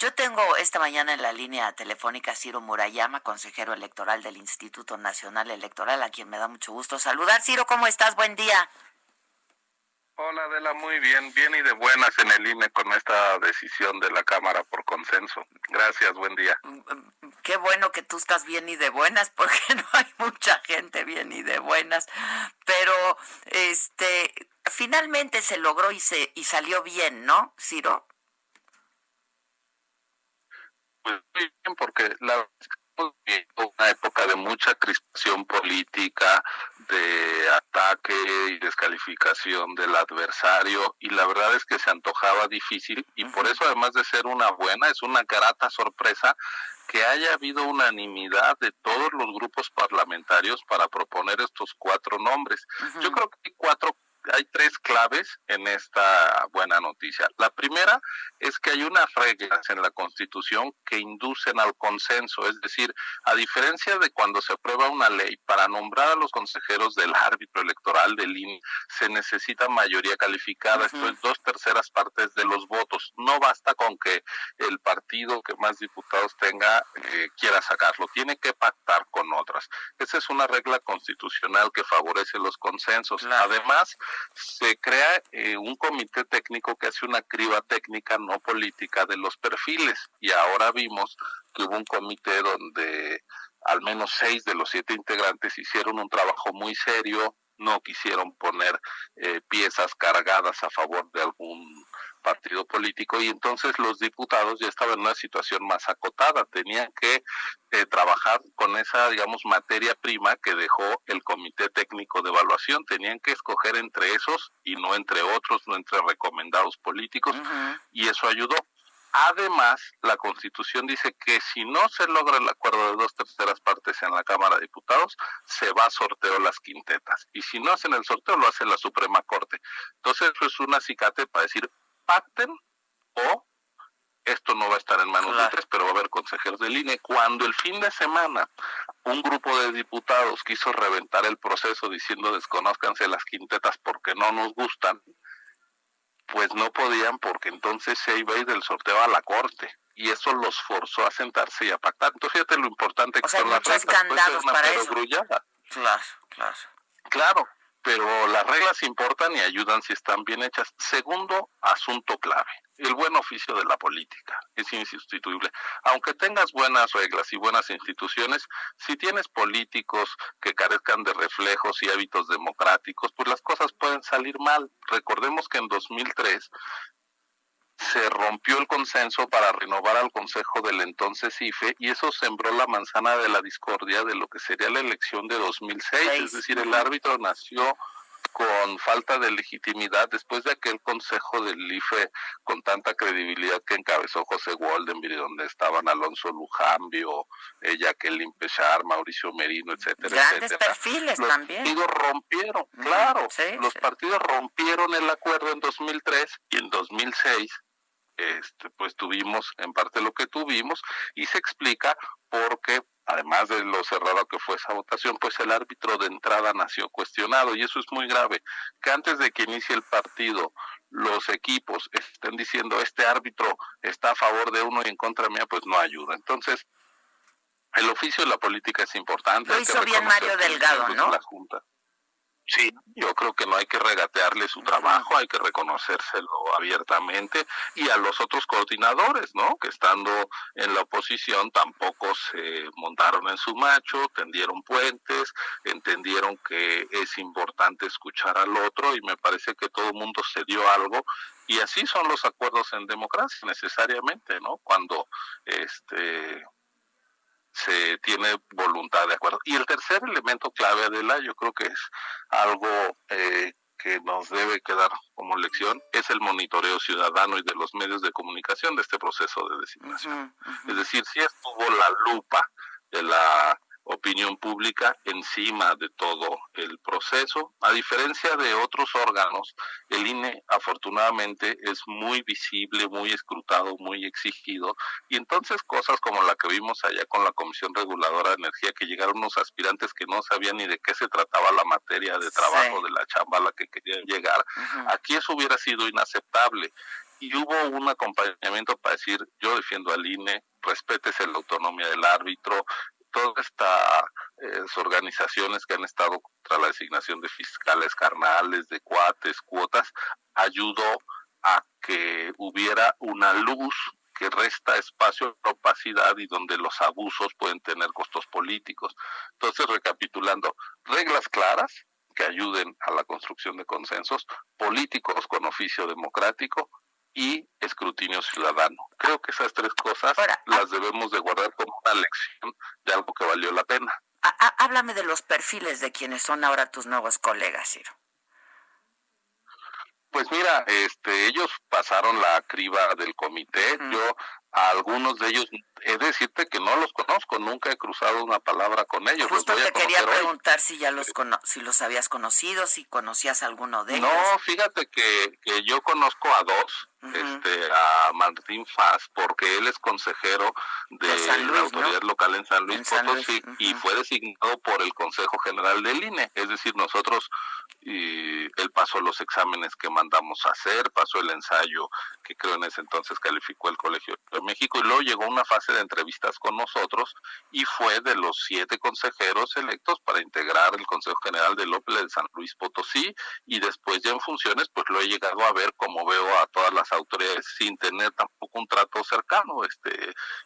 Yo tengo esta mañana en la línea telefónica a Ciro Murayama, consejero electoral del Instituto Nacional Electoral, a quien me da mucho gusto saludar. Ciro, ¿cómo estás? Buen día. Hola Adela, muy bien, bien y de buenas en el INE con esta decisión de la Cámara por consenso. Gracias, buen día. Qué bueno que tú estás bien y de buenas, porque no hay mucha gente bien y de buenas. Pero, finalmente se logró y salió bien, ¿no, Ciro? Pues muy bien, porque la verdad es que estamos viviendo una época de mucha crispación política, de ataque y descalificación del adversario, y la verdad es que se antojaba difícil, y por eso, además de ser una buena, es una grata sorpresa que haya habido unanimidad de todos los grupos parlamentarios para proponer estos 4 nombres. Yo creo que hay 3 claves en esta buena noticia. La primera es que hay unas reglas en la Constitución que inducen al consenso, es decir, a diferencia de cuando se aprueba una ley, para nombrar a los consejeros del árbitro electoral del INE se necesita mayoría calificada, esto es 2/3 partes de los votos. No basta con que el partido que más diputados tenga quiera sacarlo, tiene que pactar con otras. Esa es una regla constitucional que favorece los consensos. Claro. Además, se crea un comité técnico que hace una criba técnica no política de los perfiles, y ahora vimos que hubo un comité donde al menos 6 de los 7 integrantes hicieron un trabajo muy serio, no quisieron poner piezas cargadas a favor de algún partido político, y entonces los diputados ya estaban en una situación más acotada, tenían que trabajar con esa, digamos, materia prima que dejó el Comité Técnico de Evaluación, tenían que escoger entre esos y no entre otros, no entre recomendados políticos, y eso ayudó. Además, la Constitución dice que si no se logra el acuerdo de 2/3 partes en la Cámara de Diputados, se va a sorteo las quintetas. Y si no hacen el sorteo, lo hace la Suprema Corte. Entonces, eso es un acicate para decir, pacten o esto no va a estar en manos de 3, pero va a haber consejeros del INE. Cuando el fin de semana un grupo de diputados quiso reventar el proceso diciendo desconózcanse las quintetas porque no nos gustan, pues no podían, porque entonces se iba a ir del sorteo a la Corte, y eso los forzó a sentarse y a pactar. Entonces fíjate lo importante que son las reglas. Candados para eso. Grullada. Claro. Claro, pero las reglas importan y ayudan si están bien hechas. Segundo asunto clave, el buen oficio de la política es insustituible. Aunque tengas buenas reglas y buenas instituciones, si tienes políticos que carezcan de reflejos y hábitos democráticos, pues las cosas pueden salir mal. Recordemos que en 2003 se rompió el consenso para renovar al Consejo del entonces IFE, y eso sembró la manzana de la discordia de lo que sería la elección de 2006, es decir, el árbitro nació con falta de legitimidad después de aquel consejo del IFE con tanta credibilidad que encabezó José Goldenberg, donde estaban Alonso Lujambio, Jacqueline Pechar, Mauricio Merino, etcétera, Grandes etcétera. perfiles los también. Partidos rompieron, los partidos rompieron el acuerdo en 2003, y en 2006 pues tuvimos en parte lo que tuvimos, y se explica porque, además de lo cerrado que fue esa votación, pues el árbitro de entrada nació cuestionado, y eso es muy grave, que antes de que inicie el partido los equipos estén diciendo este árbitro está a favor de uno y en contra mía, pues no ayuda. Entonces, el oficio de la política es importante. Lo hizo bien Mario Delgado, ¿no? La Junta. Sí, yo creo que no hay que regatearle su trabajo, hay que reconocérselo abiertamente, y a los otros coordinadores, ¿no? Que estando en la oposición tampoco se montaron en su macho, tendieron puentes, entendieron que es importante escuchar al otro, y me parece que todo el mundo se dio algo, y así son los acuerdos en democracia necesariamente, ¿no? Cuando se tiene voluntad de acuerdo. Y el tercer elemento clave, Adela, yo creo que es algo que nos debe quedar como lección, es el monitoreo ciudadano y de los medios de comunicación de este proceso de designación. Es decir, si estuvo la lupa de la opinión pública encima de todo el proceso. A diferencia de otros órganos, el INE afortunadamente es muy visible, muy escrutado, muy exigido, y entonces cosas como la que vimos allá con la Comisión Reguladora de Energía, que llegaron unos aspirantes que no sabían ni de qué se trataba la materia de trabajo, de la chamba a la que querían llegar, aquí eso hubiera sido inaceptable. Y hubo un acompañamiento para decir, yo defiendo al INE, respétese la autonomía del árbitro, todas estas organizaciones que han estado contra la designación de fiscales carnales, de cuates, cuotas, ayudó a que hubiera una luz que resta espacio a la opacidad y donde los abusos pueden tener costos políticos. Entonces, recapitulando, reglas claras que ayuden a la construcción de consensos, políticos con oficio democrático y escrutinio ciudadano. Creo que esas tres cosas las debemos de guardar como una lección de algo que valió la pena. Háblame de los perfiles de quienes son ahora tus nuevos colegas, Ciro. Pues mira, ellos pasaron la criba del comité. Yo a algunos de ellos he de decirte que no los conozco, nunca he cruzado una palabra con ellos. Justo te quería preguntar si ya si los habías conocido, si conocías a alguno de ellos. No, fíjate que yo conozco a dos, a Martín Faz, porque él es consejero de la autoridad local en San Luis Potosí y fue designado por el Consejo General del INE. Es decir, nosotros, él pasó los exámenes que mandamos a hacer, pasó el ensayo que creo en ese entonces calificó el Colegio de México, y luego llegó una fase de entrevistas con nosotros y fue de los 7 consejeros electos para integrar el Consejo General del OPLE de San Luis Potosí, y después ya en funciones pues lo he llegado a ver como veo a todas las autoridades sin tener tampoco un trato cercano,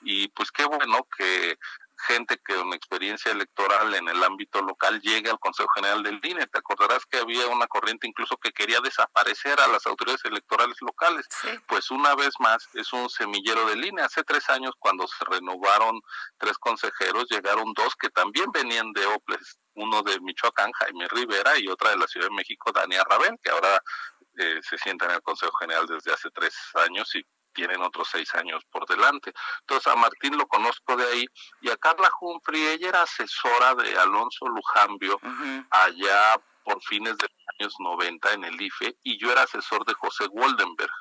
y pues qué bueno que gente que con experiencia electoral en el ámbito local llegue al Consejo General del INE. Te acordarás que había una corriente incluso que quería desaparecer a las autoridades electorales locales. Pues una vez más es un semillero del INE. Hace 3 años, cuando se renovaron 3 consejeros, llegaron 2 que también venían de OPLES, uno de Michoacán, Jaime Rivera, y otra de la Ciudad de México, Dania Rabel, que ahora se sienta en el Consejo General desde hace 3 años y tienen otros 6 años por delante. Entonces a Martín lo conozco de ahí, y a Carla Humphrey, ella era asesora de Alonso Lujambio allá por fines de los años 90 en el IFE, y yo era asesor de José Woldenberg.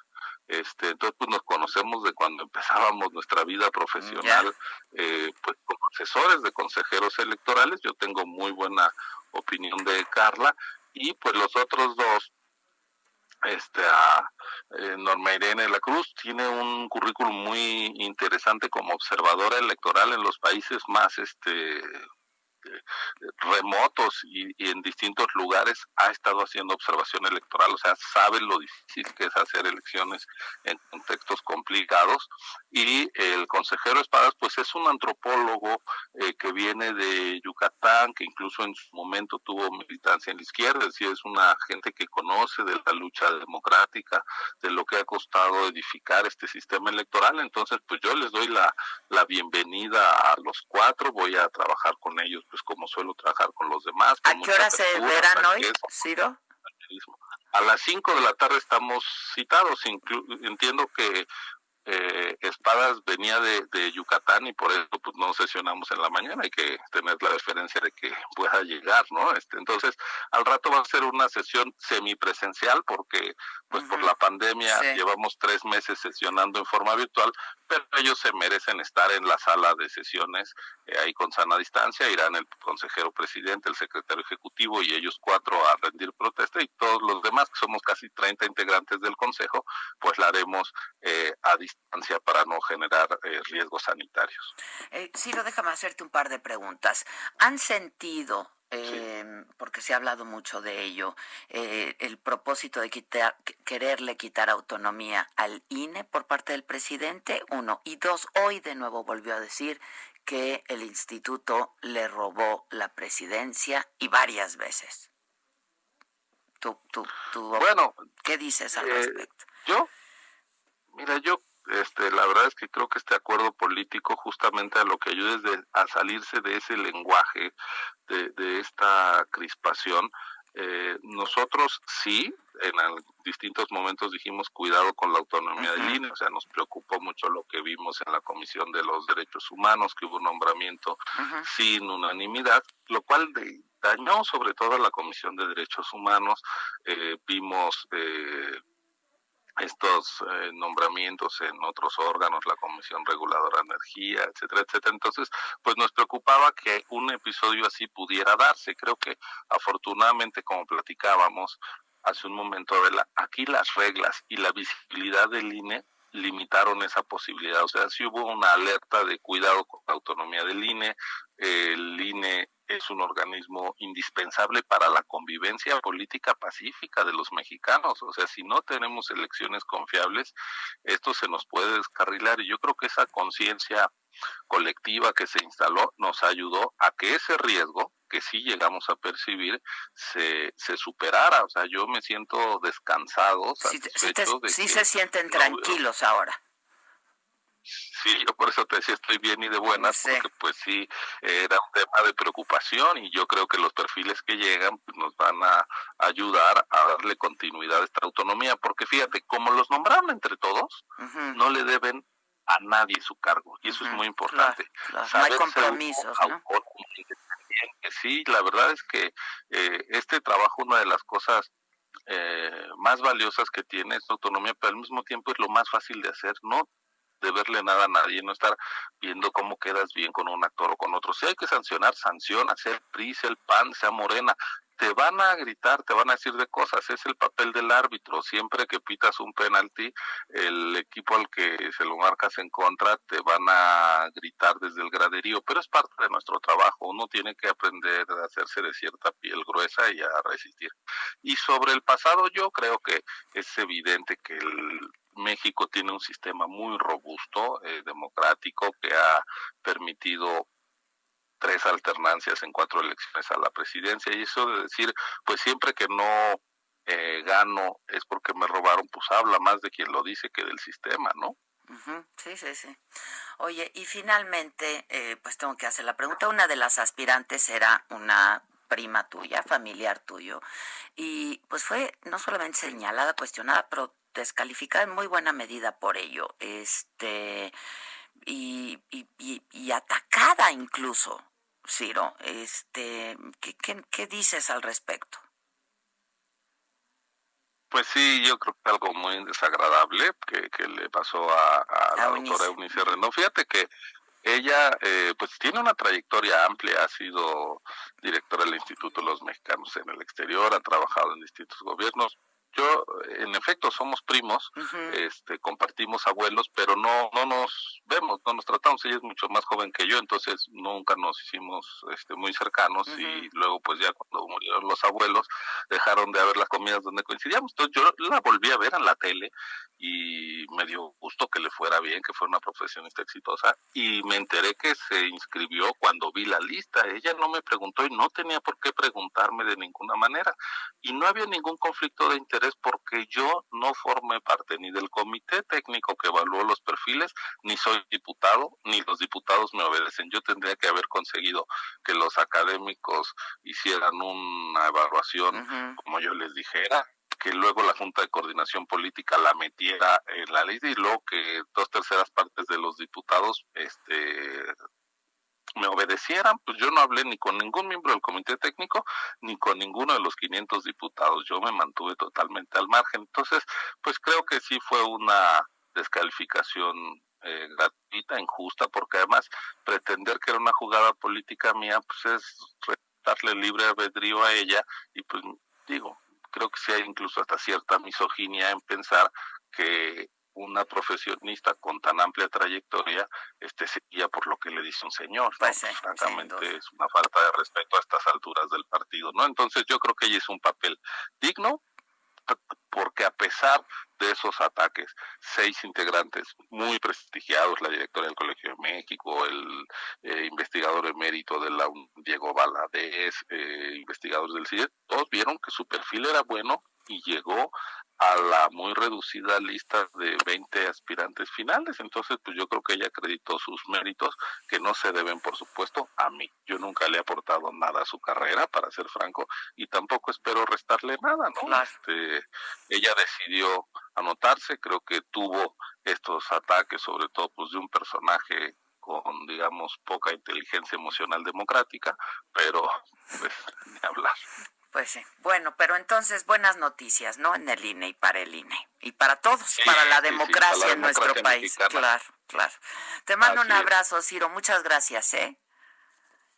Entonces pues nos conocemos de cuando empezábamos nuestra vida profesional, pues como asesores de consejeros electorales. Yo tengo muy buena opinión de Carla, y pues los otros dos, Norma Irene de la Cruz tiene un currículum muy interesante como observadora electoral en los países más remotos y en distintos lugares ha estado haciendo observación electoral, o sea, sabe lo difícil que es hacer elecciones en contextos complicados. Y el consejero Espadas pues es un antropólogo que viene de Yucatán, que incluso en su momento tuvo militancia en la izquierda, es decir, es una gente que conoce de la lucha democrática, de lo que ha costado edificar este sistema electoral. Entonces pues yo les doy la bienvenida a los 4, voy a trabajar con ellos pues como suelo trabajar con los demás. ¿A qué hora se verán hoy, Ciro? A las 5 de la tarde estamos citados. Entiendo que Espadas venía de Yucatán y por eso pues no sesionamos en la mañana. Hay que tener la deferencia de que pueda llegar, ¿no? Entonces al rato va a ser una sesión semipresencial porque pues por la pandemia llevamos 3 meses sesionando en forma virtual, pero ellos se merecen estar en la sala de sesiones ahí con sana distancia. Irán el consejero presidente, el secretario ejecutivo y ellos 4 a rendir protesta, y todos los demás, que somos casi 30 integrantes del consejo, pues la haremos a distancia para no generar riesgos sanitarios. Ciro, déjame hacerte un par de preguntas. ¿Han sentido, porque se ha hablado mucho de ello, el propósito de quererle quitar autonomía al INE por parte del presidente? 1. Y 2, hoy de nuevo volvió a decir que el instituto le robó la presidencia, y varias veces. Bueno, ¿qué dices al respecto? Yo la verdad es que creo que este acuerdo político justamente a lo que ayuda es a salirse de ese lenguaje, de esta crispación, Nosotros sí, distintos momentos dijimos cuidado con la autonomía del INE, o sea, nos preocupó mucho lo que vimos en la Comisión de los Derechos Humanos, que hubo un nombramiento sin unanimidad, lo cual dañó sobre todo a la Comisión de Derechos Humanos. Vimos estos nombramientos en otros órganos, la Comisión Reguladora de Energía, etcétera, etcétera. Entonces, pues nos preocupaba que un episodio así pudiera darse. Creo que afortunadamente, como platicábamos hace un momento, aquí las reglas y la visibilidad del INE limitaron esa posibilidad. O sea, sí hubo una alerta de cuidado con la autonomía del INE. El INE es un organismo indispensable para la convivencia política pacífica de los mexicanos. O sea, si no tenemos elecciones confiables, esto se nos puede descarrilar, y yo creo que esa conciencia colectiva que se instaló nos ayudó a que ese riesgo que sí llegamos a percibir se superara. O sea, yo me siento descansado, satisfecho de sí que se sienten tranquilos ahora. Sí, yo por eso te decía, estoy bien y de buenas, porque pues sí, era un tema de preocupación, y yo creo que los perfiles que llegan pues, nos van a ayudar a darle continuidad a esta autonomía, porque fíjate, como los nombraron entre todos, no le deben a nadie su cargo, y eso es muy importante. Claro. No hay compromisos, ¿no? Sí, la verdad es que este trabajo, una de las cosas más valiosas que tiene esta autonomía, pero al mismo tiempo es lo más fácil de hacer, no deberle nada a nadie, no estar viendo cómo quedas bien con un actor o con otro. Si hay que sancionar, sanciona, sea el PRI, sea el PAN, sea Morena. Te van a gritar, te van a decir de cosas, es el papel del árbitro. Siempre que pitas un penalti, el equipo al que se lo marcas en contra te van a gritar desde el graderío, pero es parte de nuestro trabajo. Uno tiene que aprender a hacerse de cierta piel gruesa y a resistir. Y sobre el pasado, yo creo que es evidente que México tiene un sistema muy robusto, democrático, que ha permitido 3 alternancias en 4 elecciones a la presidencia, y eso de decir, pues siempre que no gano es porque me robaron, pues habla más de quien lo dice que del sistema, ¿no? Sí. Oye, y finalmente, pues tengo que hacer la pregunta. Una de las aspirantes era una prima tuya, familiar tuyo, y pues fue no solamente señalada, cuestionada, pero descalificada en muy buena medida por ello, y atacada incluso, Ciro. ¿Qué dices al respecto? Pues sí, yo creo que algo muy desagradable que le pasó a la doctora Eunice Rendón. Fíjate que ella pues tiene una trayectoria amplia, ha sido directora del Instituto de los Mexicanos en el Exterior, ha trabajado en distintos gobiernos. Yo, en efecto, somos primos, compartimos abuelos, pero no nos vemos, no nos tratamos. Ella es mucho más joven que yo, entonces nunca nos hicimos muy cercanos, y luego pues ya cuando murieron los abuelos dejaron de haber las comidas donde coincidíamos. Entonces yo la volví a ver en la tele y me dio gusto que le fuera bien, que fuera una profesionista exitosa, y me enteré que se inscribió cuando vi la lista. Ella no me preguntó y no tenía por qué preguntarme de ninguna manera, y no había ningún conflicto de interés porque yo no formé parte ni del comité técnico que evaluó los perfiles, ni soy diputado, ni los diputados me obedecen. Yo tendría que haber conseguido que los académicos hicieran una evaluación como yo les dijera, que luego la Junta de Coordinación Política la metiera en la lista, y luego que 2/3 partes de los diputados me obedecieran. Pues yo no hablé ni con ningún miembro del comité técnico ni con ninguno de los 500 diputados. Yo me mantuve totalmente al margen. Entonces, pues creo que sí fue una descalificación gratuita, injusta, porque además pretender que era una jugada política mía, pues es darle libre albedrío a ella, y pues digo, creo que sí hay incluso hasta cierta misoginia en pensar que una profesionista con tan amplia trayectoria se guía por lo que le dice un señor, ¿no? Pues francamente es una falta de respeto a estas alturas del partido, ¿no? Entonces yo creo que ella es un papel digno, porque a pesar de esos ataques, 6 integrantes muy prestigiados, la directora del Colegio de México, el investigador emérito de la Diego Valadez, investigadores del CIDE, todos vieron que su perfil era bueno y llegó a la muy reducida lista de 20 aspirantes finales. Entonces, pues yo creo que ella acreditó sus méritos, que no se deben, por supuesto, a mí. Yo nunca le he aportado nada a su carrera, para ser franco, y tampoco espero restarle nada, ¿no? Claro. Ella decidió anotarse, creo que tuvo estos ataques, sobre todo pues de un personaje con, digamos, poca inteligencia emocional democrática, pero pues ni hablar. Pues sí. Bueno, pero entonces buenas noticias, ¿no? En el INE y para el INE. Y para todos, Sí, para la sí, democracia para la en nuestro democracia país. mexicana. Claro, claro. Te mando Así un es. abrazo, Ciro. Muchas gracias, ¿eh?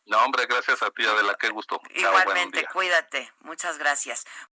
No, hombre, gracias a ti, Adela, qué gusto. Chao, buen Igualmente, día. cuídate. Muchas gracias.